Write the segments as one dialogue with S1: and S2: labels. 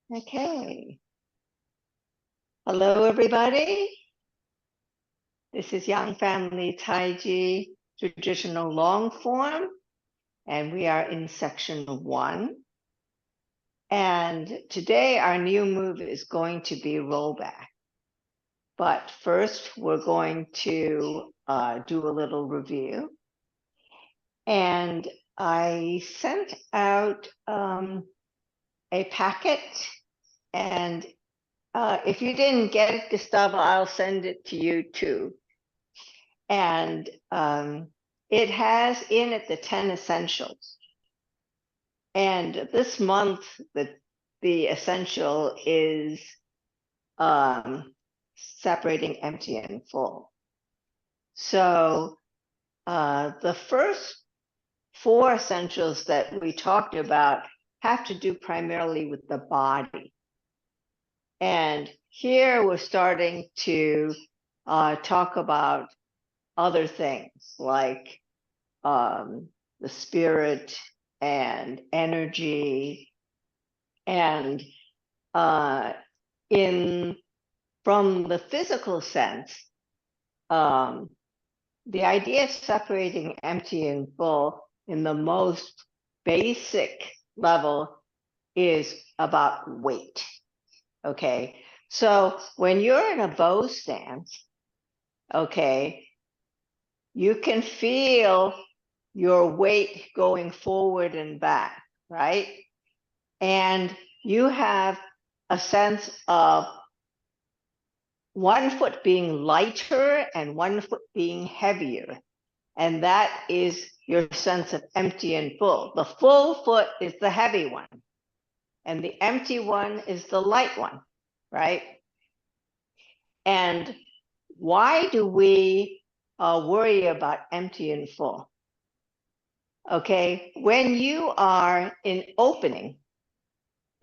S1: Okay. Hello, everybody. This is Yang Family Taiji Traditional Long Form, and we are in section 1. And today our new move is going to be rollback. But first, we're going to do a little review. And I sent out a packet, and if you didn't get it, Gustavo, I'll send it to you too. And it has in it the 10 essentials. And this month, the essential is separating empty and full. So the first 4 essentials that we talked about have to do primarily with the body. And here we're starting to talk about other things like the spirit and energy, and from the physical sense, the idea of separating empty and full in the most basic level is about weight. Okay, so when you're in a bow stance, okay, you can feel your weight going forward and back, right? And you have a sense of one foot being lighter and one foot being heavier. And that is your sense of empty and full. The full foot is the heavy one, and the empty one is the light one, right? And why do we worry about empty and full? Okay, when you are in opening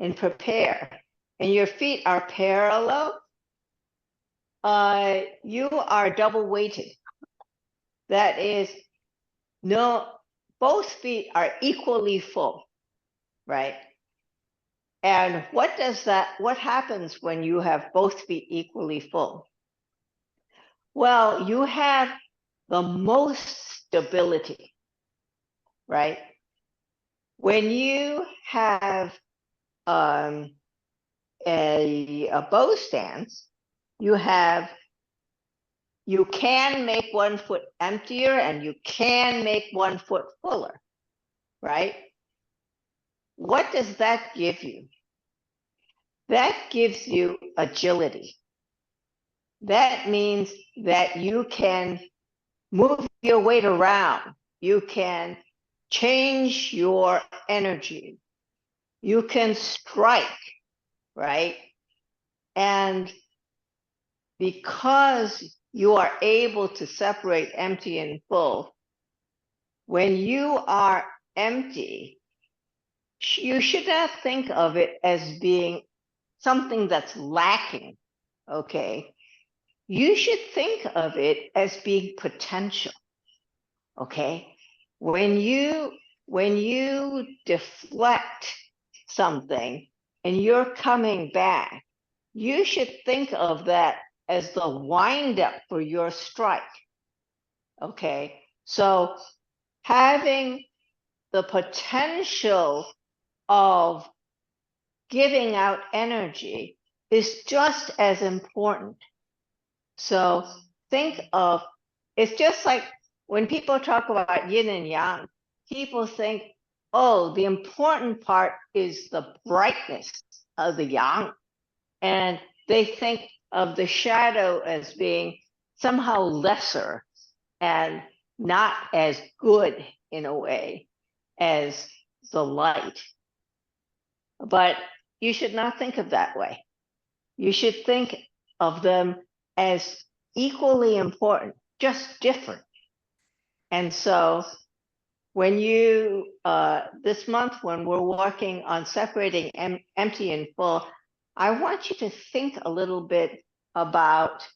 S1: and prepare, and your feet are parallel, you are double weighted. That is, both feet are equally full, right? And what happens when you have both feet equally full? Well, you have the most stability, right? When you have a bow stance, you can make one foot emptier and you can make one foot fuller, right? What does that give you? That gives you agility. That means that you can move your weight around. You can change your energy. You can strike, right? And because you are able to separate empty and full, when you are empty, you should not think of it as being something that's lacking, okay? You should think of it as being potential, okay? When you deflect something and you're coming back, you should think of that as the wind-up for your strike, okay? So having the potential of giving out energy is just as important. So think of, it's just like when people talk about yin and yang, people think, oh, the important part is the brightness of the yang. And they think of the shadow as being somehow lesser and not as good in a way as the light. But you should not think of that way. You should think of them as equally important, just different. And so when you, this month, when we're working on separating empty and full, I want you to think a little bit about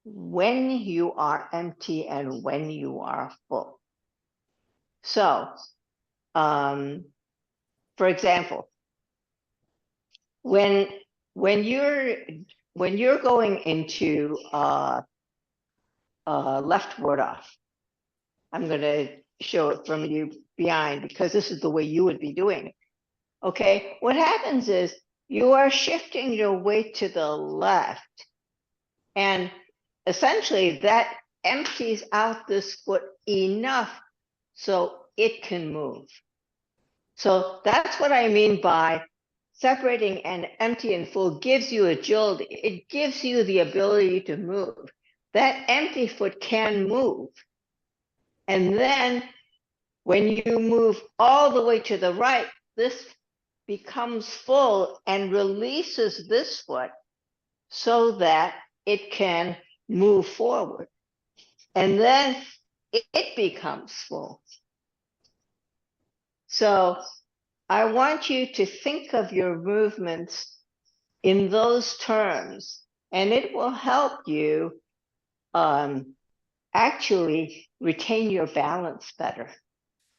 S1: when you are empty and when you are full. So, for example, when when you're going into left ward off, I'm going to show it from you behind because this is the way you would be doing it. Okay, what happens is you are shifting your weight to the left, and essentially that empties out this foot enough so it can move. So that's what I mean by separating and empty and full gives you agility. It gives you the ability to move. That empty foot can move. And then when you move all the way to the right, this becomes full and releases this foot so that it can move forward. And then it becomes full. So I want you to think of your movements in those terms, and it will help you actually retain your balance better.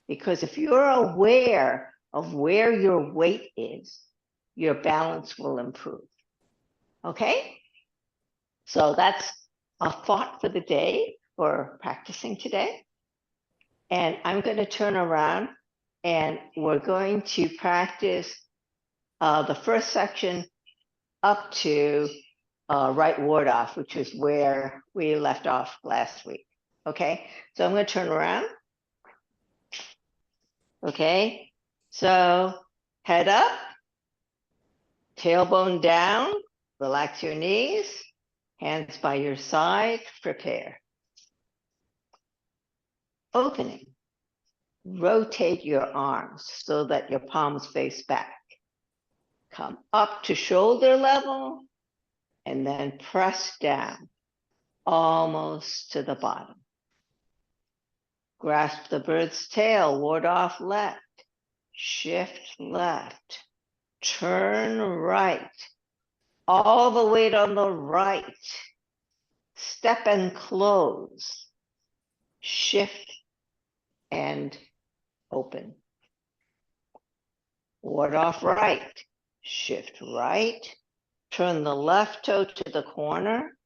S1: Because if you're aware of where your weight is, your balance will improve. Okay? So that's a thought for the day for practicing today. And I'm going to turn around and we're going to practice the first section up to right ward off, which is where we left off last week. Okay, so I'm going to turn around. Okay, so head up, tailbone down, relax your knees, hands by your side, prepare. Opening, rotate your arms so that your palms face back. Come up to shoulder level and then press down almost to the bottom. Grasp the bird's tail, ward off left, shift left, turn right, all the weight on the right, step and close, shift and open. Ward off right, shift right, turn the left toe to the corner,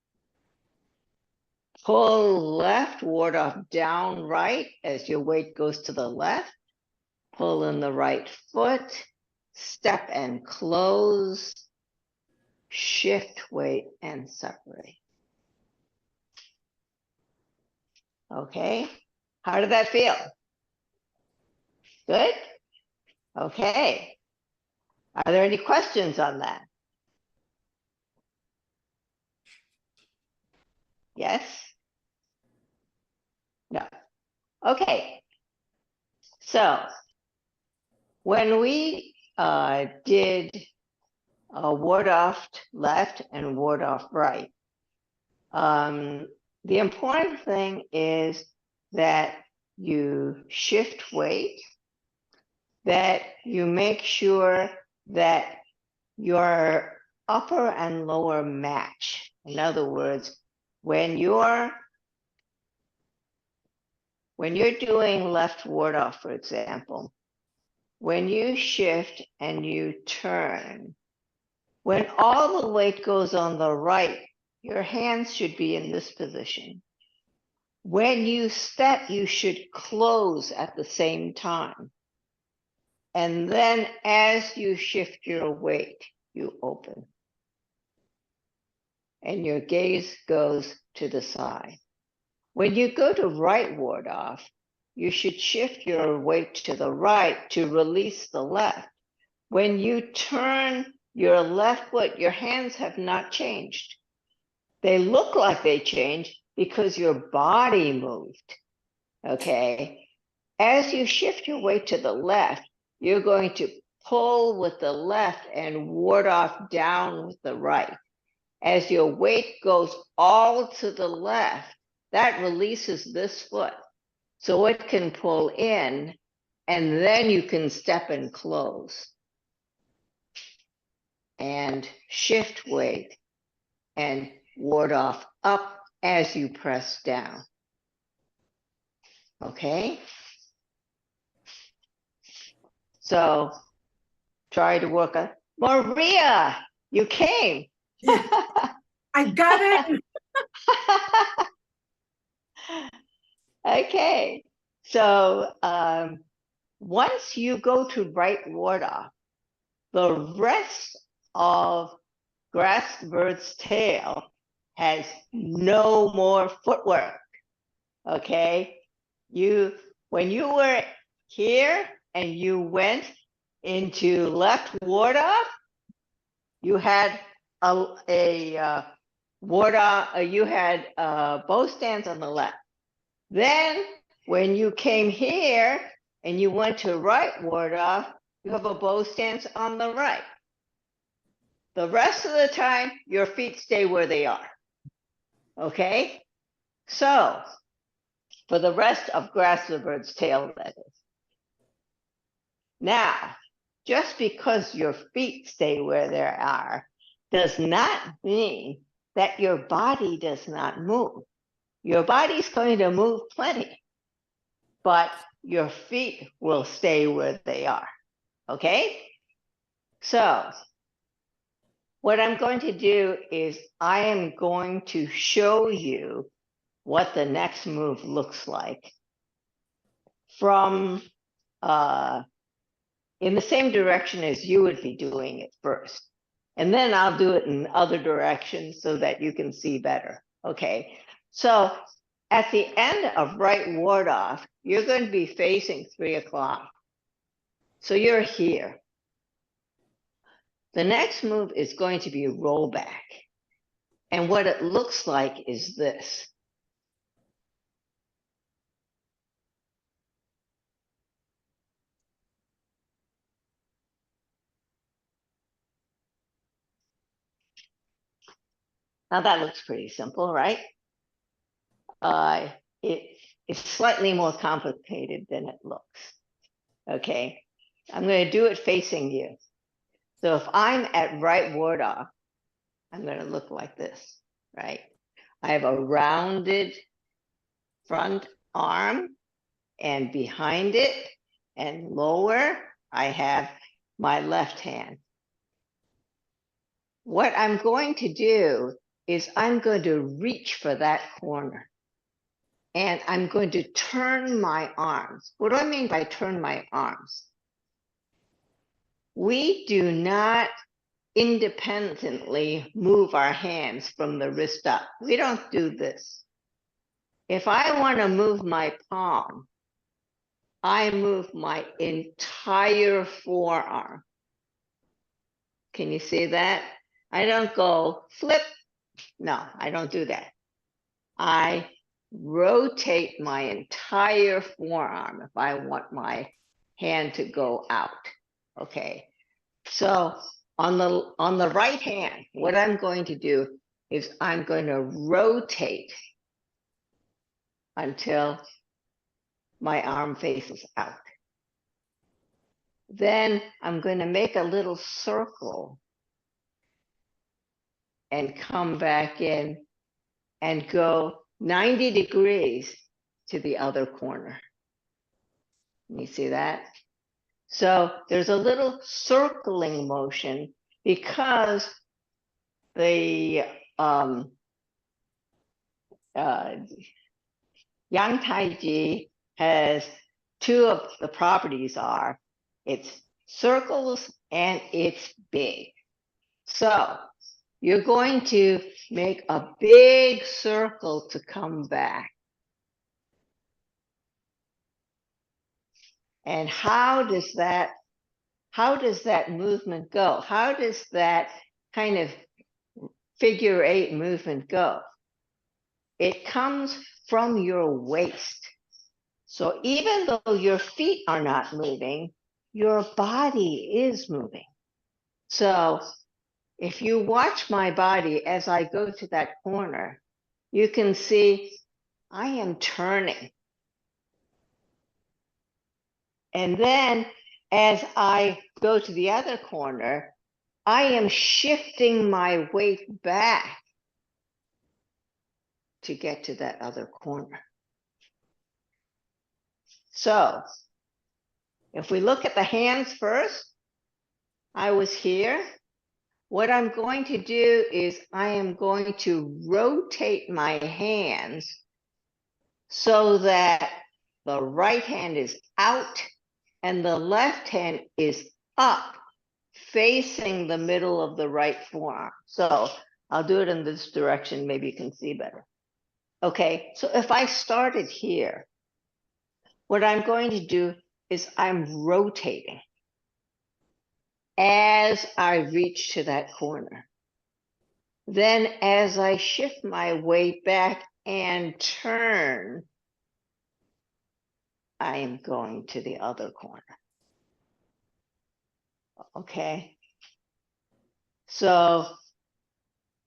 S1: pull left, ward off down right as your weight goes to the left, pull in the right foot, step and close, shift weight and separate. Okay, how did that feel? Good? Okay. Are there any questions on that? Yes? No. Okay. So when we did ward off left and ward off right, the important thing is that you shift weight, that you make sure that your upper and lower match. In other words, when you're doing left ward off, for example, when you shift and you turn, when all the weight goes on the right, your hands should be in this position. When you step, you should close at the same time. And then as you shift your weight, you open. And your gaze goes to the side. When you go to right ward off, you should shift your weight to the right to release the left. When you turn your left foot, your hands have not changed. They look like they changed because your body moved, okay? As you shift your weight to the left, you're going to pull with the left and ward off down with the right. As your weight goes all to the left, that releases this foot. So it can pull in, and then you can step and close. And shift weight and ward off up as you press down. Okay? So try to work Maria, you came.
S2: Yeah, I got it.
S1: Okay. So once you go to right water, the rest of grass bird's tail has no more footwork. Okay. When you were here and you went into left water, you had a water, you had bow stands on the left. Then when you came here and you went to right water, you have a bow stance on the right. The rest of the time, your feet stay where they are. Okay? So, for the rest of grass the bird's tail, that is. Now, just because your feet stay where they are does not mean that your body does not move. Your body's going to move plenty, but your feet will stay where they are. Okay? So, what I'm going to do is I am going to show you what the next move looks like from in the same direction as you would be doing it first. And then I'll do it in other directions so that you can see better. Okay. So at the end of right ward off, you're going to be facing 3 o'clock. So you're here. The next move is going to be a rollback. And what it looks like is this. Now that looks pretty simple, right? It's slightly more complicated than it looks. Okay, I'm going to do it facing you. So if I'm at right ward off, I'm going to look like this, right? I have a rounded front arm, and behind it and lower, I have my left hand. What I'm going to do is I'm going to reach for that corner. And I'm going to turn my arms. What do I mean by turn my arms? We do not independently move our hands from the wrist up. We don't do this. If I want to move my palm, I move my entire forearm. Can you see that? I don't go flip. No, I don't do that. I rotate my entire forearm if I want my hand to go out. Okay. So on the right hand, what I'm going to do is I'm going to rotate until my arm faces out. Then I'm going to make a little circle and come back in and go 90 degrees to the other corner. You see that? So there's a little circling motion because the Yang Taiji has two of the properties are it's circles and it's big. So you're going to make a big circle to come back. And how does that movement go? How does that kind of figure 8 movement go? It comes from your waist. So even though your feet are not moving, your body is moving. So if you watch my body as I go to that corner, you can see I am turning. And then as I go to the other corner, I am shifting my weight back to get to that other corner. So if we look at the hands first, I was here. What I'm going to do is I am going to rotate my hands so that the right hand is out and the left hand is up, facing the middle of the right forearm. So I'll do it in this direction. Maybe you can see better. Okay, so if I started here, what I'm going to do is I'm rotating as I reach to that corner. Then as I shift my weight back and turn, I am going to the other corner. Okay. So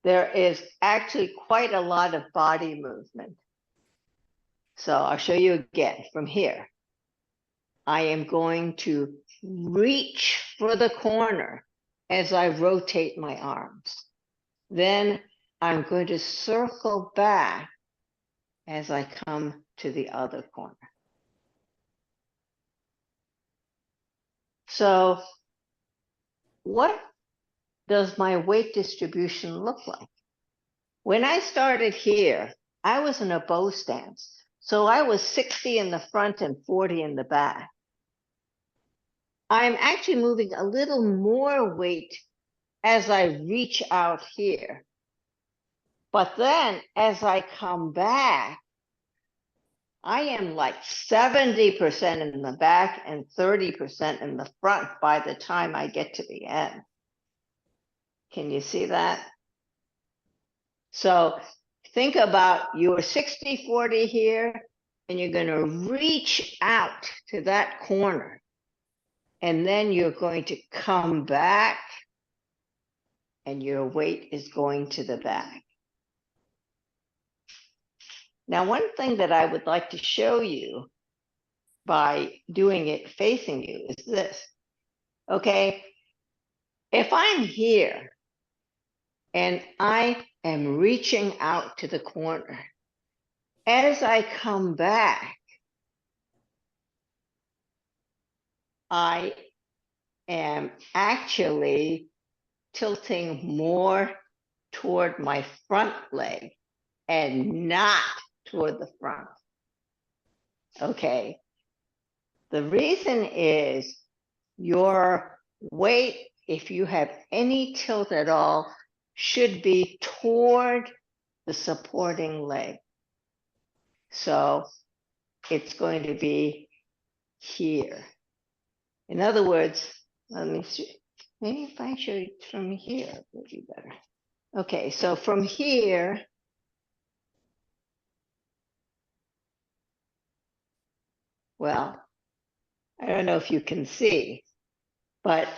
S1: there is actually quite a lot of body movement. So I'll show you again from here. I am going to reach for the corner as I rotate my arms. Then I'm going to circle back as I come to the other corner. So what does my weight distribution look like? When I started here, I was in a bow stance. So I was 60 in the front and 40 in the back. I'm actually moving a little more weight as I reach out here. But then as I come back, I am like 70% in the back and 30% in the front by the time I get to the end. Can you see that? So think about your 60-40 here, and you're going to reach out to that corner. And then you're going to come back, and your weight is going to the back. Now, one thing that I would like to show you by doing it facing you is this. Okay, if I'm here and I am reaching out to the corner, as I come back, I am actually tilting more toward my front leg and not toward the front. Okay. The reason is your weight, if you have any tilt at all, should be toward the supporting leg. So it's going to be here. In other words, let me see. Maybe if I show it from here, it would be better. Okay, so from here, well, I don't know if you can see, but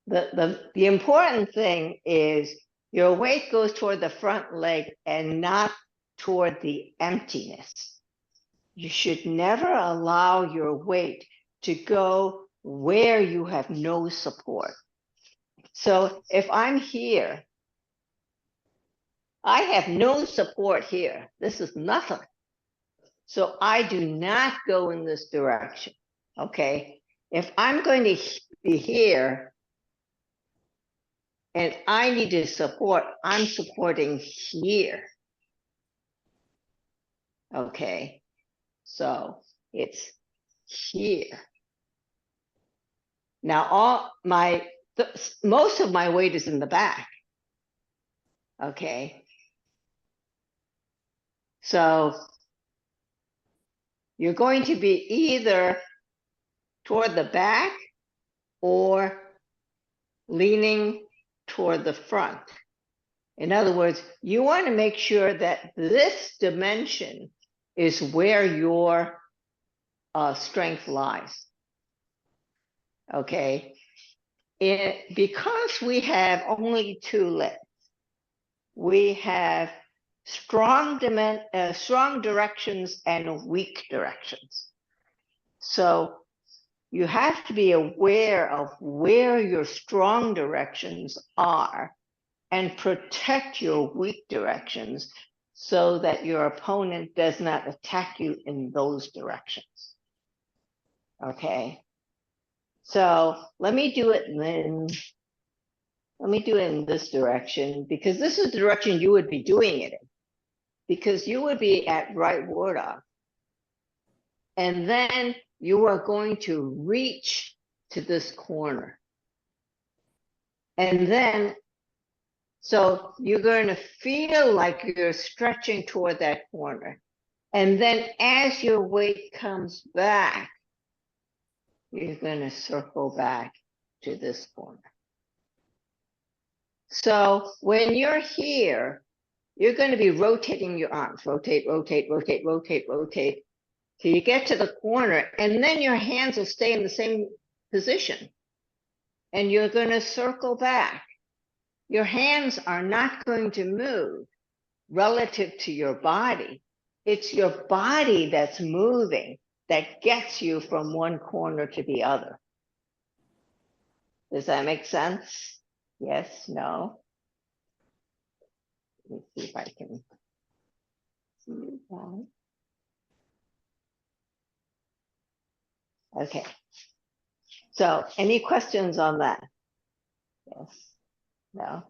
S1: the important thing is your weight goes toward the front leg and not toward the emptiness. You should never allow your weight to go where you have no support. So if I'm here, I have no support here. This is nothing. So I do not go in this direction. Okay. If I'm going to be here and I need to support, I'm supporting here. Okay. So it's here. Now most of my weight is in the back. Okay. So you're going to be either toward the back or leaning toward the front. In other words, you want to make sure that this dimension is where your strength lies. Okay. Because we have only two legs, we have strong directions and weak directions. So you have to be aware of where your strong directions are and protect your weak directions so that your opponent does not attack you in those directions. Okay. So let me do it in this direction, because this is the direction you would be doing it in. Because you would be at right ward off. And then you are going to reach to this corner. And then, so you're going to feel like you're stretching toward that corner. And then as your weight comes back, you're going to circle back to this corner. So when you're here, you're going to be rotating your arms, rotate, rotate, rotate, rotate, rotate, till you get to the corner, and then your hands will stay in the same position. And you're going to circle back. Your hands are not going to move relative to your body. It's your body that's moving that gets you from one corner to the other. Does that make sense? Yes, no? Let me see if I can see that. Okay. So any questions on that? Yes, no?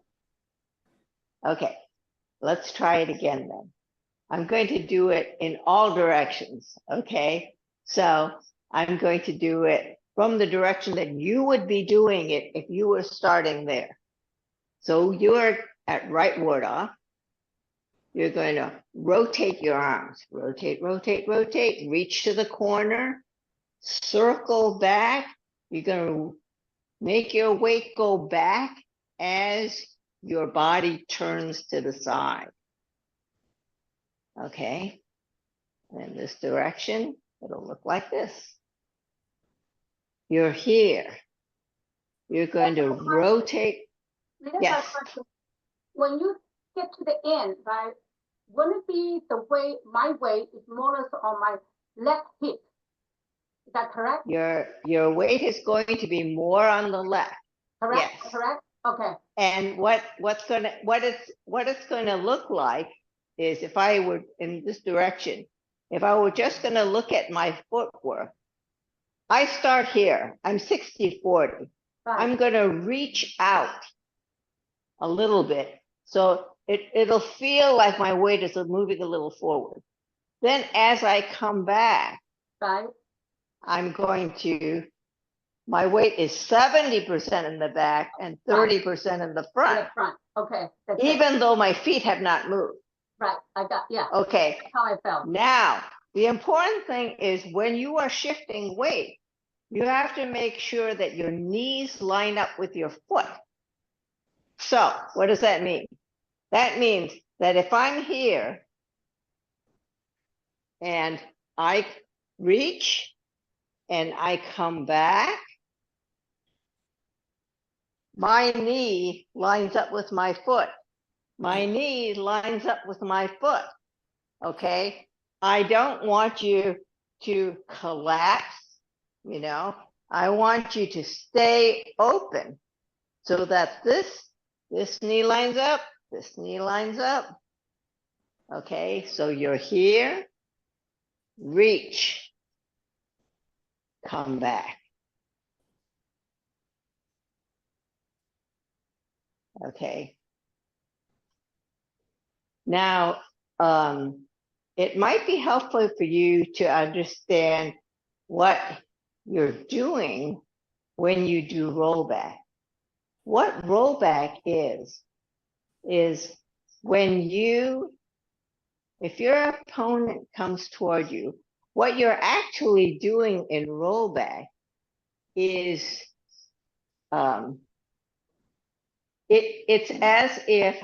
S1: Okay, let's try it again then. I'm going to do it in all directions, okay? So I'm going to do it from the direction that you would be doing it if you were starting there. So you're at right ward off. You're going to rotate your arms, rotate, rotate, rotate, reach to the corner, circle back. You're going to make your weight go back as your body turns to the side. Okay, in this direction, it'll look like this. You're here. You're going to rotate. Yes.
S3: When you get to the end, right, wouldn't it be the way my weight is more or less on my left hip? Is that correct?
S1: Your weight is going to be more on the left.
S3: Correct?
S1: Yes.
S3: Correct? Okay.
S1: And what it's going to look like is, if I were in this direction, if I were just going to look at my footwork, I start here. I'm 60-40.
S3: Right.
S1: I'm going to reach out a little bit. So it'll feel like my weight is moving a little forward. Then as I come back,
S3: Right.
S1: I'm going to, my weight is 70% in the back and 30% in the front.
S3: In the front. Okay. That's
S1: even though my feet have not moved.
S3: Right. I got, yeah.
S1: Okay.
S3: That's how I felt.
S1: Now, the important thing is when you are shifting weight, you have to make sure that your knees line up with your foot. So what does that mean? That means that if I'm here and I reach and I come back, my knee lines up with my foot. My knee lines up with my foot. Okay. I don't want you to collapse, you know. I want you to stay open so that this knee lines up, this knee lines up. Okay, so you're here, reach, come back. Okay. Now, it might be helpful for you to understand what you're doing when you do rollback. What rollback is when if your opponent comes toward you, what you're actually doing in rollback is it's as if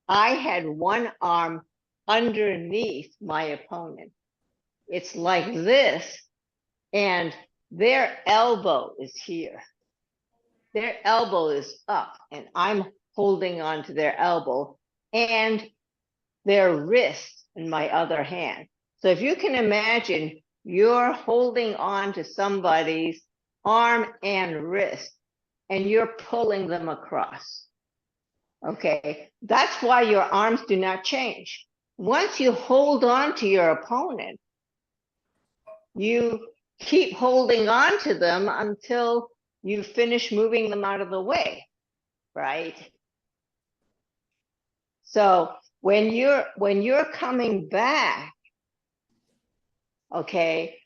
S1: I had one arm underneath my opponent. It's like this, and their elbow is here. Their elbow is up, and I'm holding on to their elbow and their wrist in my other hand. So if you can imagine, you're holding on to somebody's arm and wrist, and you're pulling them across. Okay, that's why your arms do not change. Once you hold on to your opponent, you keep holding on to them until you finish moving them out of the way, right? So when you're coming back, okay,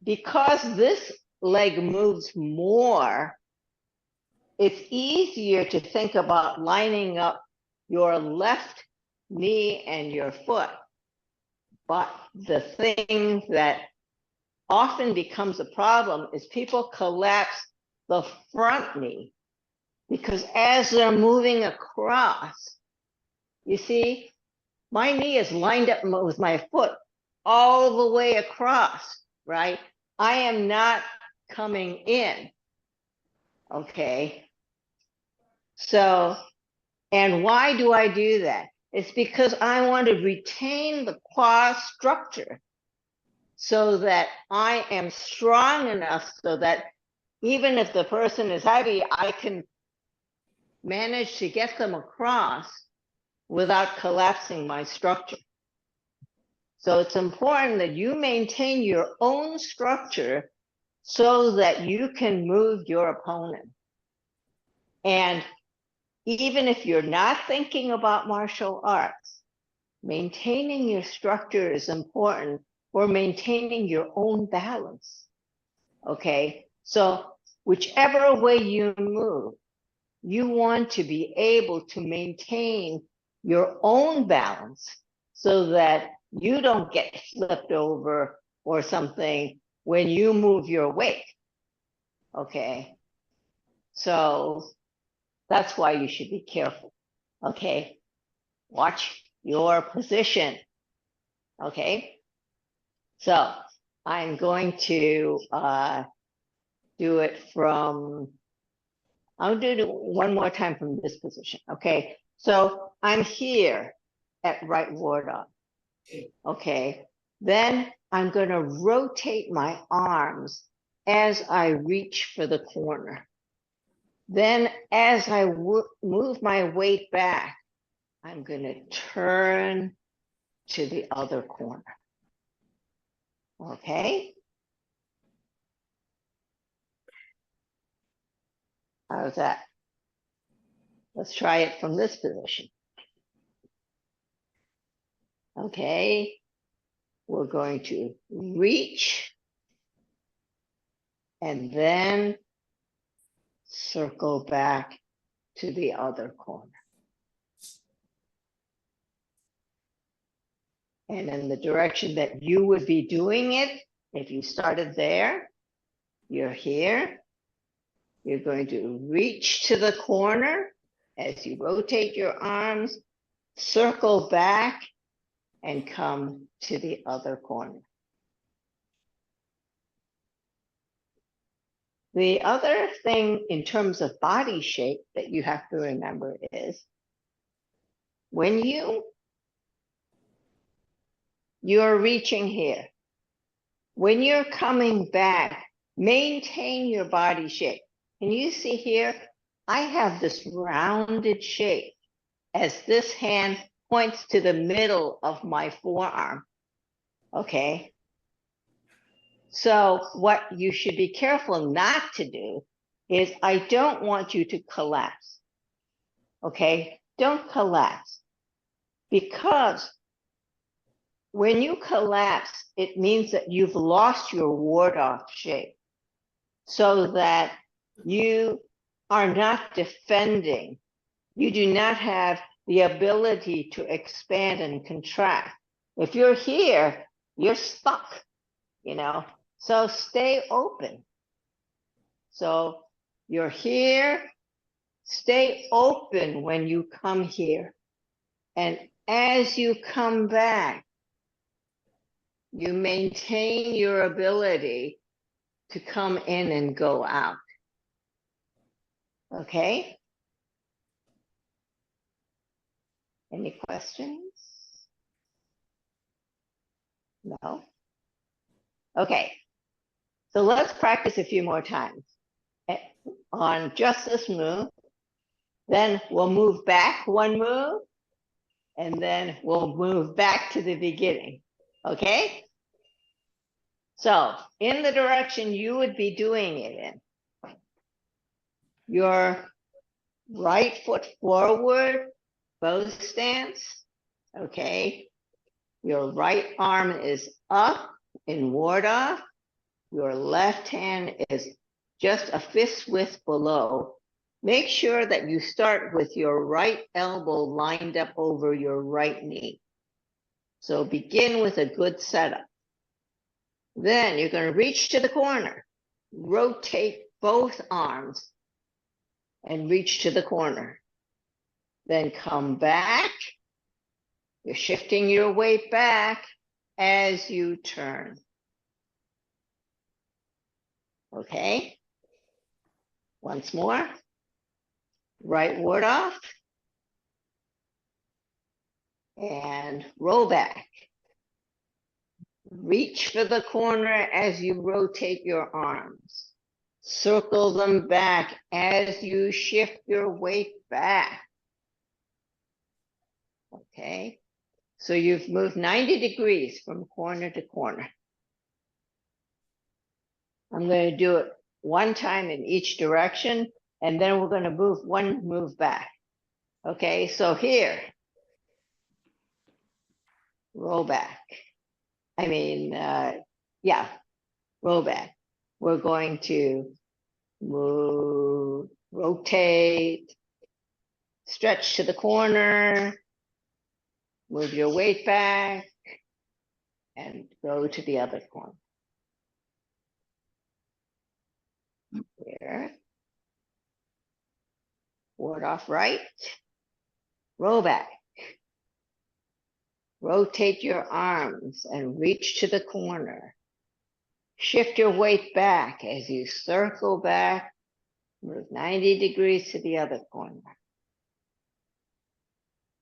S1: because this leg moves more, it's easier to think about lining up your left knee and your foot. But the thing that often becomes a problem is people collapse the front knee, because as they're moving across, you see, my knee is lined up with my foot all the way across, right? I am not coming in, okay? So, and why do I do that? It's because I want to retain the quad structure so that I am strong enough so that even if the person is heavy, I can manage to get them across without collapsing my structure. So it's important that you maintain your own structure so that you can move your opponent. And even if you're not thinking about martial arts, maintaining your structure is important for maintaining your own balance. Okay, so whichever way you move, you want to be able to maintain your own balance so that you don't get flipped over or something when you move your weight. Okay, so that's why you should be careful. Okay, watch your position. Okay, so I'm going to do it from, I'll do it one more time from this position. Okay, so I'm here at right ward up. Okay, then I'm going to rotate my arms as I reach for the corner. Then as I move my weight back, I'm going to turn to the other corner. Okay. How's that? Let's try it from this position. Okay. We're going to reach and then circle back to the other corner. And in the direction that you would be doing it, if you started there, you're here. You're going to reach to the corner as you rotate your arms, circle back, and come to the other corner. The other thing in terms of body shape that you have to remember is when you're reaching here, when you're coming back, maintain your body shape. Can you see here? I have this rounded shape as this hand points to the middle of my forearm. Okay. So what you should be careful not to do is I don't want you to collapse. Okay. Don't collapse, because when you collapse, it means that you've lost your ward-off shape, so that you are not defending. You do not have the ability to expand and contract. If you're here, you're stuck, you know, so stay open. So you're here, stay open when you come here. And as you come back, you maintain your ability to come in and go out. Okay? Any questions? No? Okay. So let's practice a few more times on just this move. Then we'll move back one move, and then we'll move back to the beginning. Okay? So in the direction you would be doing it in, your right foot forward, bow stance, okay? Your right arm is up in ward off. Your left hand is just a fist width below. Make sure that you start with your right elbow lined up over your right knee. So begin with a good setup. Then you're going to reach to the corner, rotate both arms and reach to the corner. Then come back. You're shifting your weight back as you turn. Okay? Once more. Right ward off. And roll back. Reach for the corner as you rotate your arms. Circle them back as you shift your weight back. Okay? So you've moved 90 degrees from corner to corner. I'm going to do it one time in each direction, and then we're going to move back. Okay, so here, roll back. Yeah, roll back. We're going to move, rotate, stretch to the corner, move your weight back, and go to the other corner. Here. Ward off right, roll back. Rotate your arms and reach to the corner. Shift your weight back as you circle back, move 90 degrees to the other corner.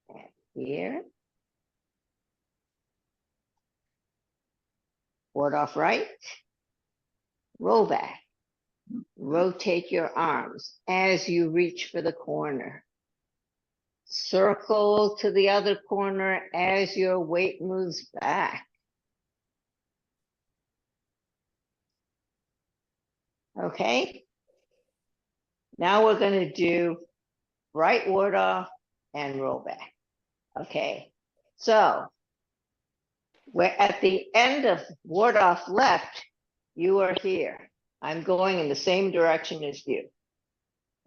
S1: And here. Ward off right, roll back. Rotate your arms as you reach for the corner. Circle to the other corner as your weight moves back. Okay? Now we're going to do right ward off and roll back. Okay? So, we're at the end of ward off left, you are here. I'm going in the same direction as you.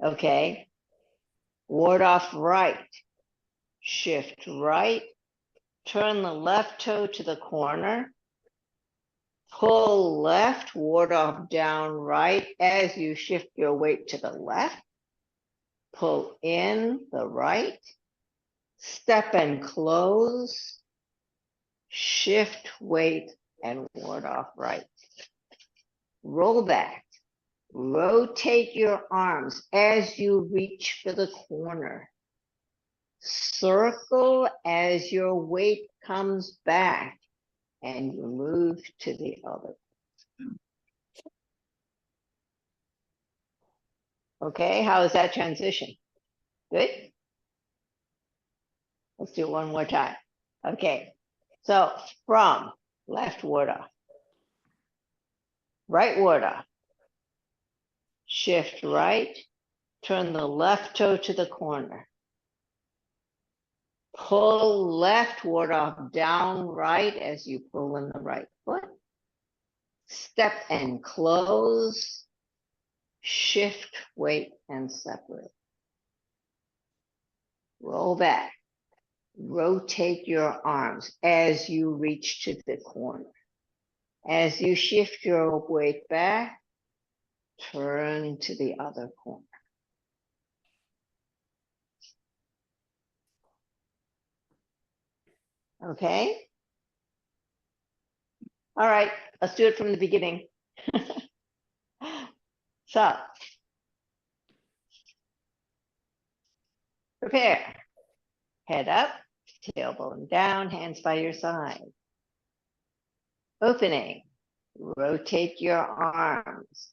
S1: Okay? Ward off right. Shift right. Turn the left toe to the corner. Pull left, ward off down right as you shift your weight to the left. Pull in the right. Step and close. Shift weight and ward off right. Roll back. Rotate your arms as you reach for the corner. Circle as your weight comes back and you move to the other. Okay, how is that transition? Good? Let's do it one more time. Okay, so from left ward off, right ward off, shift right, turn the left toe to the corner. Pull left ward off down right as you pull in the right foot. Step and close, shift weight and separate. Roll back. Rotate your arms as you reach to the corner. As you shift your weight back, turn to the other corner. Okay? All right, let's do it from the beginning. So, prepare. Head up, tailbone down, hands by your side. Opening. Rotate your arms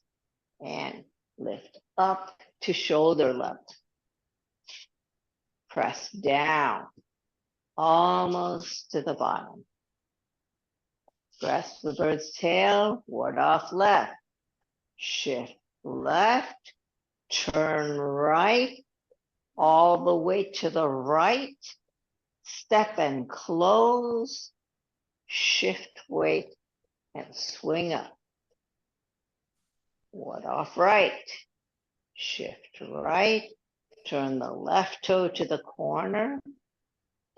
S1: and lift up to shoulder level. Press down, almost to the bottom. grasp the bird's tail, ward off left, shift left, turn right, all the way to the right, step and close, shift weight, and swing up. Ward off right, shift right, turn the left toe to the corner,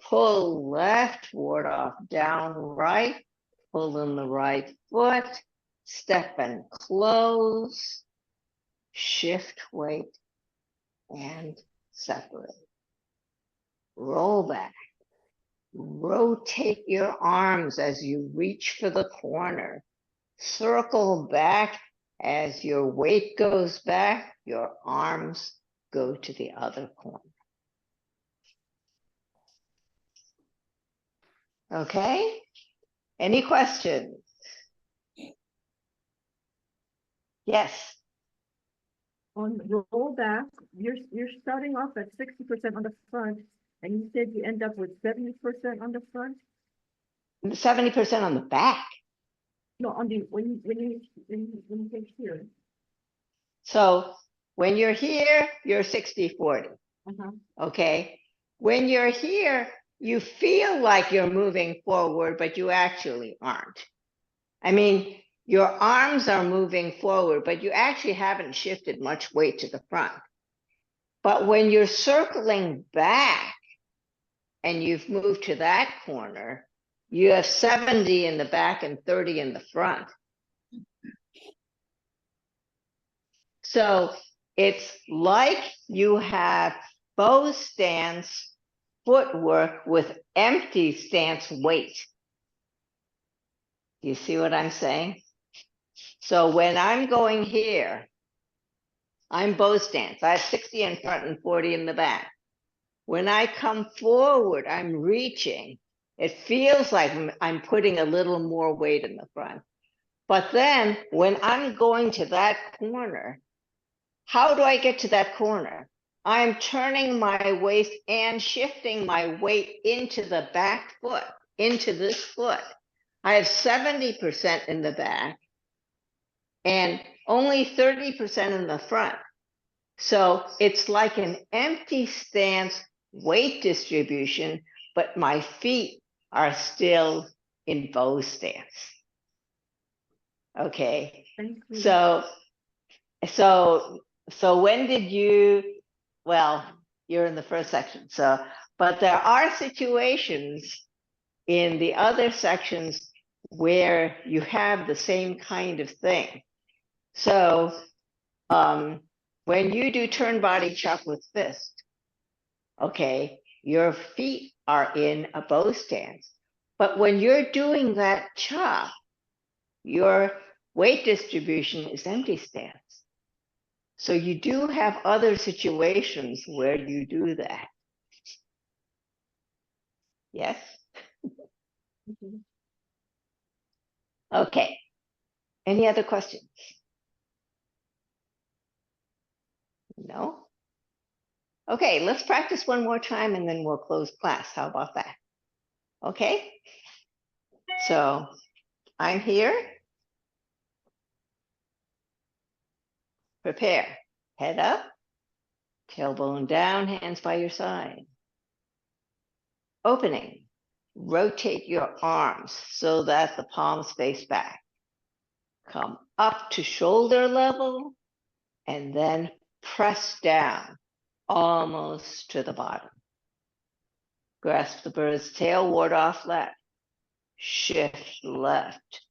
S1: pull left, ward off down right, pull in the right foot, step and close, shift weight, and separate. Roll back. Rotate your arms as you reach for the corner. Circle back as your weight goes back, your arms go to the other corner. Okay? Any questions? Yes.
S2: On roll back, you're starting off at 60% on the front, and you said you end up with 70% on the front?
S1: 70% on the back.
S2: No, on the when you take here.
S1: So when you're here, you're 60-40.
S2: Uh-huh.
S1: Okay. When you're here, you feel like you're moving forward, but you actually aren't. I mean, your arms are moving forward, but you actually haven't shifted much weight to the front. But when you're circling back and you've moved to that corner, you have 70 in the back and 30 in the front. So it's like you have bow stance footwork with empty stance weight. You see what I'm saying? So when I'm going here, I'm bow stance. I have 60 in front and 40 in the back. When I come forward, I'm reaching. It feels like I'm putting a little more weight in the front. But then when I'm going to that corner, how do I get to that corner? I'm turning my waist and shifting my weight into the back foot, into this foot. I have 70% in the back and only 30% in the front. So it's like an empty stance weight distribution, but my feet are still in bow stance. Okay.
S2: Thank you.
S1: So when did you, well, you're in the first section. But there are situations in the other sections where you have the same kind of thing. So when you do turn body chop with fist, okay, your feet are in a bow stance. But when you're doing that chop, your weight distribution is empty stance. So you do have other situations where you do that. Yes?
S2: Mhm.
S1: Okay. Any other questions? No? Okay, let's practice one more time and then we'll close class. How about that? Okay? So I'm here. Prepare. Head up, tailbone down, hands by your side. Opening. Rotate your arms so that the palms face back. Come up to shoulder level and then press down almost to the bottom. Grasp the bird's tail, ward off left. Shift left.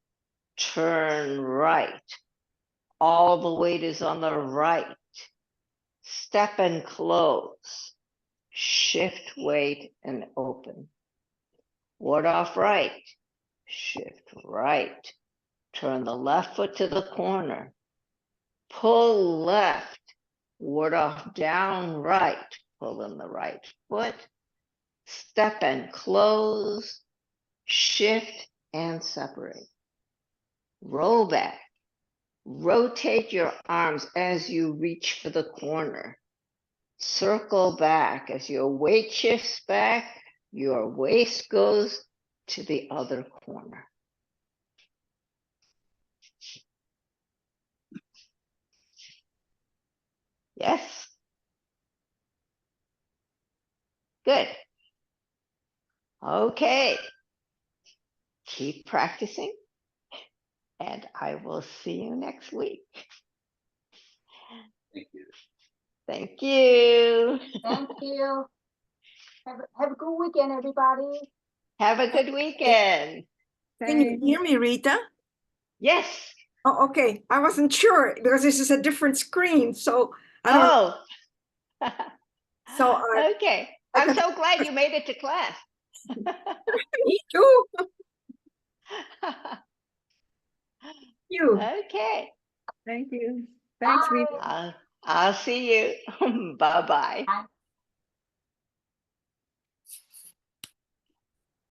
S1: Turn right. All the weight is on the right. Step and close. Shift weight and open. Ward off right. Shift right. Turn the left foot to the corner. Pull left. Ward off down right. Pull in the right foot. Step and close. Shift and separate. Roll back. Rotate your arms as you reach for the corner. Circle back. As your weight shifts back, your waist goes to the other corner. Okay. Keep practicing, and I will see you next week.
S4: Thank you.
S1: Thank you.
S3: Thank you. Have a good weekend, everybody.
S1: Have a good weekend.
S5: Can you
S2: Thanks.
S5: hear me, Rita?
S1: Yes.
S5: Oh, okay. I wasn't sure because this is a different screen. So I don't know.
S1: Oh.
S5: So
S1: Okay.
S5: I
S1: I'm
S5: could-
S1: so glad you made it to class.
S5: me too. You.
S1: Okay.
S2: Thank you. Thanks, Rita.
S1: I'll see you. Bye-bye.
S3: Bye.